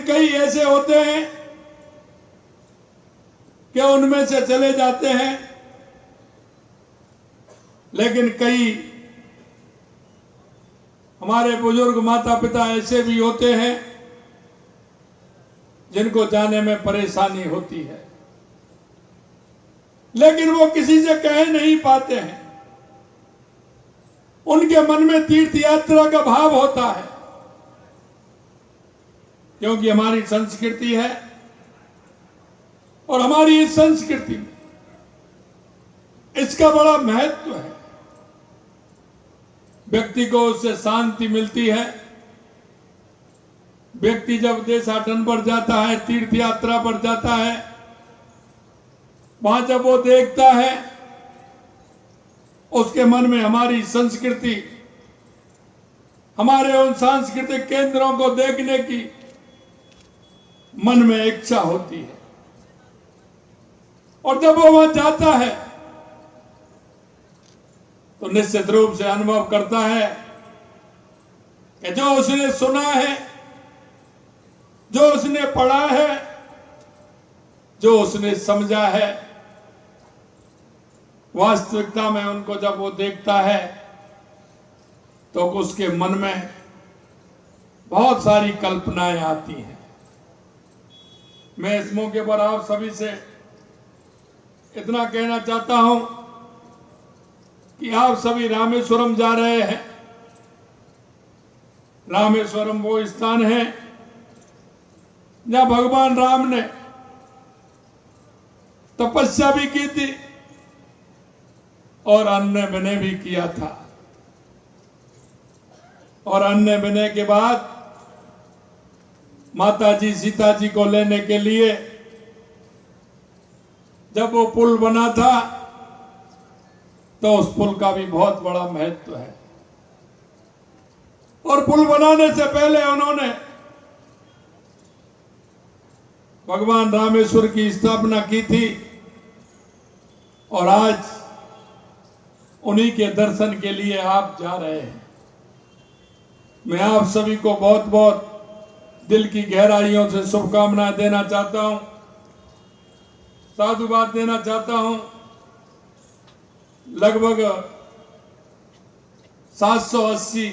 कई ऐसे होते हैं कि उनमें से चले जाते हैं, लेकिन कई हमारे बुजुर्ग माता पिता ऐसे भी होते हैं जिनको जाने में परेशानी होती है, लेकिन वो किसी से कह नहीं पाते हैं। उनके मन में तीर्थ यात्रा का भाव होता है, क्योंकि हमारी संस्कृति है और हमारी इस संस्कृति में इसका बड़ा महत्व है। व्यक्ति को उससे शांति मिलती है। व्यक्ति जब देशाटन पर जाता है, तीर्थ यात्रा पर जाता है, वहां जब वो देखता है, उसके मन में हमारी संस्कृति, हमारे उन सांस्कृतिक केंद्रों को देखने की मन में इच्छा होती है। और जब वो वहां जाता है तो निश्चित रूप से अनुभव करता है कि जो उसने सुना है, जो उसने पढ़ा है, जो उसने समझा है, वास्तविकता में उनको जब वो देखता है तो उसके मन में बहुत सारी कल्पनाएं आती हैं। मैं इस मौके पर आप सभी से इतना कहना चाहता हूं कि आप सभी रामेश्वरम जा रहे हैं। रामेश्वरम वो स्थान है जहां भगवान राम ने तपस्या भी की थी और अन्य विनय भी किया था। और अन्य विनय के बाद माता जी सीता जी को लेने के लिए जब वो पुल बना था तो उस पुल का भी बहुत बड़ा महत्व है। और पुल बनाने से पहले उन्होंने भगवान रामेश्वर की स्थापना की थी और आज उन्हीं के दर्शन के लिए आप जा रहे हैं। मैं आप सभी को बहुत बहुत दिल की गहराइयों से शुभकामनाएं देना चाहता हूं, साधुवाद देना चाहता हूं। लगभग 780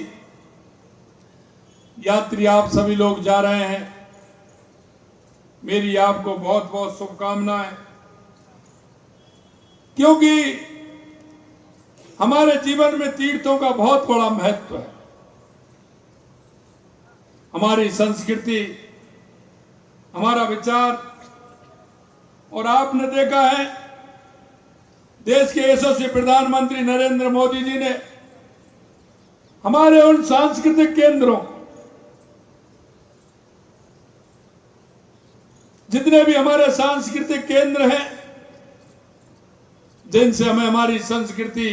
यात्री आप सभी लोग जा रहे हैं। मेरी आपको बहुत बहुत शुभकामनाएं, क्योंकि हमारे जीवन में तीर्थों का बहुत बड़ा महत्व है। हमारी संस्कृति, हमारा विचार, और आपने देखा है देश के यशस्वी प्रधानमंत्री नरेंद्र मोदी जी ने हमारे उन सांस्कृतिक केंद्रों, जितने भी हमारे सांस्कृतिक केंद्र हैं, जिनसे हमें हमारी संस्कृति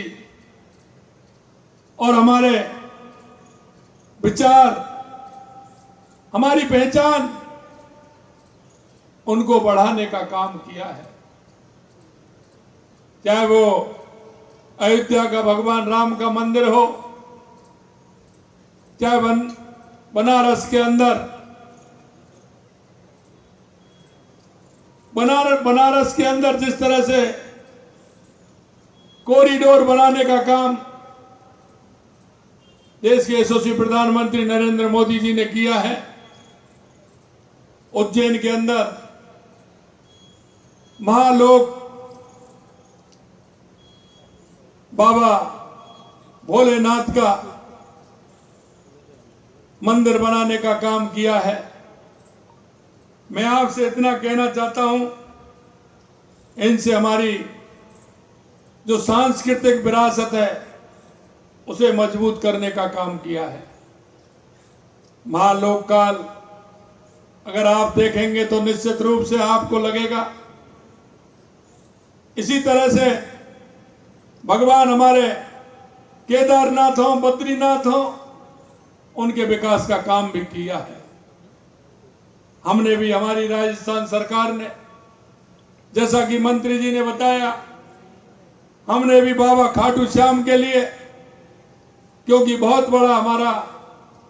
और हमारे विचार, हमारी पहचान, उनको बढ़ाने का काम किया है। चाहे वो अयोध्या का भगवान राम का मंदिर हो, चाहे बनारस के अंदर बनारस के अंदर जिस तरह से कॉरिडोर बनाने का काम देश के यशस्वी प्रधानमंत्री नरेंद्र मोदी जी ने किया है। उज्जैन के अंदर महालोक बाबा भोलेनाथ का मंदिर बनाने का काम किया है। मैं आपसे इतना कहना चाहता हूं, इनसे हमारी जो सांस्कृतिक विरासत है उसे मजबूत करने का काम किया है। महालोक काल अगर आप देखेंगे तो निश्चित रूप से आपको लगेगा। इसी तरह से भगवान हमारे केदारनाथ हो, बद्रीनाथ हो, उनके विकास का काम भी किया है। हमने भी, हमारी राजस्थान सरकार ने, जैसा कि मंत्री जी ने बताया, हमने भी बाबा खाटू श्याम के लिए, क्योंकि बहुत बड़ा हमारा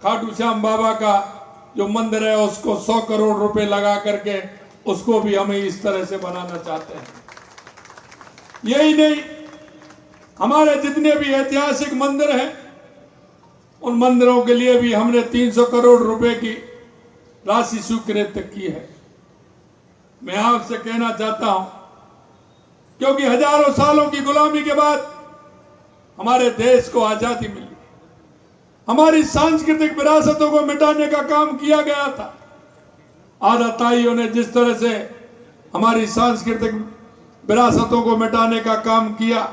खाटू श्याम बाबा का जो मंदिर है उसको 100 करोड़ रुपए लगा करके उसको भी हम इस तरह से बनाना चाहते हैं। यही नहीं, हमारे जितने भी ऐतिहासिक मंदिर हैं उन मंदिरों के लिए भी हमने 300 करोड़ रुपए की राशि स्वीकृत की है। मैं आपसे कहना चाहता हूं, क्योंकि हजारों सालों की गुलामी के बाद हमारे देश को आजादी मिली, हमारी सांस्कृतिक विरासतों को मिटाने का काम किया गया था। आताताइयों ने जिस तरह से हमारी सांस्कृतिक विरासतों को मिटाने का काम किया,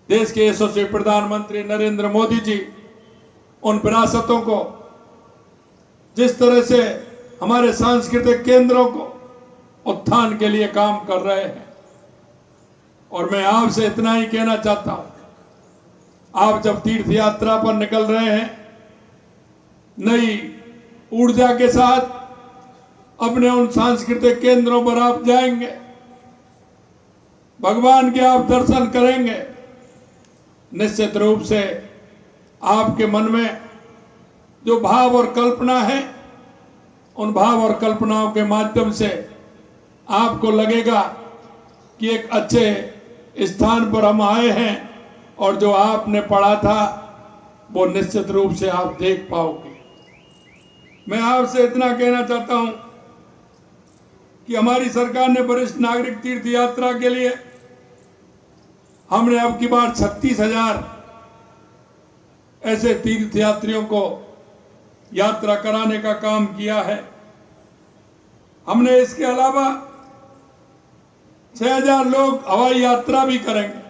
देश के यशस्वी प्रधानमंत्री नरेंद्र मोदी जी उन विरासतों को, जिस तरह से हमारे सांस्कृतिक केंद्रों को उत्थान के लिए काम कर रहे हैं। और मैं आपसे इतना ही कहना चाहता हूं, आप जब तीर्थ यात्रा पर निकल रहे हैं, नई ऊर्जा के साथ अपने उन सांस्कृतिक केंद्रों पर आप जाएंगे, भगवान के आप दर्शन करेंगे, निश्चित रूप से आपके मन में जो भाव और कल्पना है, उन भाव और कल्पनाओं के माध्यम से आपको लगेगा कि एक अच्छे स्थान पर हम आए हैं और जो आपने पढ़ा था वो निश्चित रूप से आप देख पाओगे। मैं आपसे इतना कहना चाहता हूं कि हमारी सरकार ने वरिष्ठ नागरिक तीर्थ यात्रा के लिए हमने अब की बार 36,000 ऐसे तीर्थयात्रियों को यात्रा कराने का काम किया है। हमने इसके अलावा 6,000 लोग हवाई यात्रा भी करेंगे,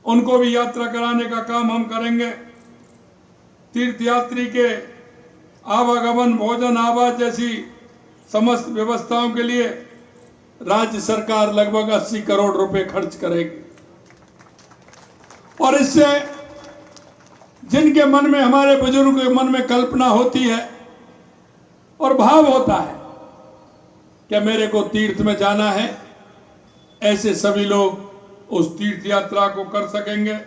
उनको भी यात्रा कराने का काम हम करेंगे। तीर्थयात्री के आवागमन, भोजन, आवास जैसी समस्त व्यवस्थाओं के लिए राज्य सरकार लगभग 80 करोड़ रुपए खर्च करेगी। और इससे जिनके मन में, हमारे बुजुर्गों के मन में कल्पना होती है और भाव होता है कि मेरे को तीर्थ में जाना है, ऐसे सभी लोग उस तीर्थ यात्रा को कर सकेंगे।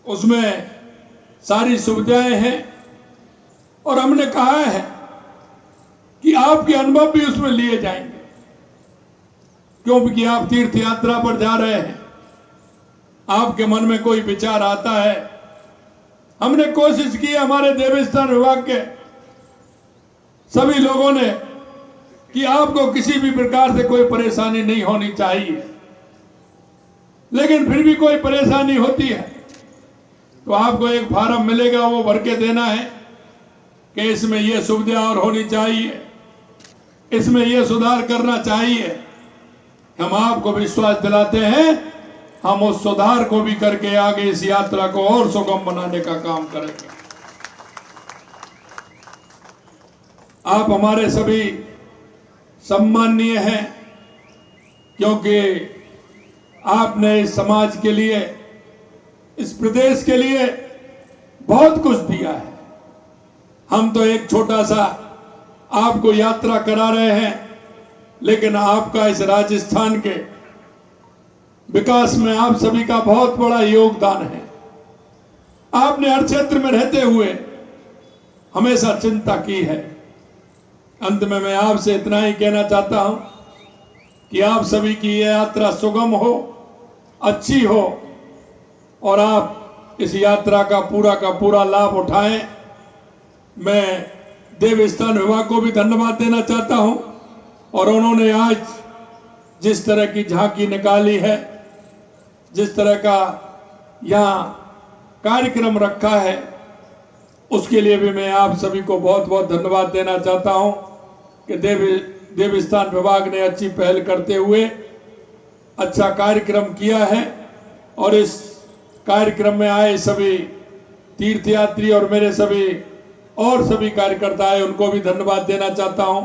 उसमें सारी सुविधाएं हैं और हमने कहा है कि आपके अनुभव भी उसमें लिए जाएंगे, क्योंकि आप तीर्थ यात्रा पर जा रहे हैं, आपके मन में कोई विचार आता है। हमने कोशिश की, हमारे देवस्थान विभाग के सभी लोगों ने, कि आपको किसी भी प्रकार से कोई परेशानी नहीं होनी चाहिए, लेकिन फिर भी कोई परेशानी होती है तो आपको एक फार्म मिलेगा, वो भर के देना है कि इसमें यह सुविधा और होनी चाहिए, इसमें यह सुधार करना चाहिए। हम आपको विश्वास दिलाते हैं, हम उस सुधार को भी करके आगे इस यात्रा को और सुगम बनाने का काम करेंगे। आप हमारे सभी सम्माननीय हैं, क्योंकि आपने इस समाज के लिए, इस प्रदेश के लिए बहुत कुछ दिया है। हम तो एक छोटा सा आपको यात्रा करा रहे हैं, लेकिन आपका इस राजस्थान के विकास में आप सभी का बहुत बड़ा योगदान है। आपने हर क्षेत्र में रहते हुए हमेशा चिंता की है। अंत में मैं आपसे इतना ही कहना चाहता हूं कि आप सभी की यह यात्रा सुगम हो, अच्छी हो और आप इस यात्रा का पूरा लाभ उठाएं। मैं देवस्थान विभाग को भी धन्यवाद देना चाहता हूं, और उन्होंने आज जिस तरह की झांकी निकाली है, जिस तरह का यहाँ कार्यक्रम रखा है, उसके लिए भी मैं आप सभी को बहुत बहुत धन्यवाद देना चाहता हूं कि देवस्थान विभाग ने अच्छी पहल करते हुए अच्छा कार्यक्रम किया है। और इस कार्यक्रम में आए सभी तीर्थयात्री और मेरे सभी कार्यकर्ता आए, उनको भी धन्यवाद देना चाहता हूं।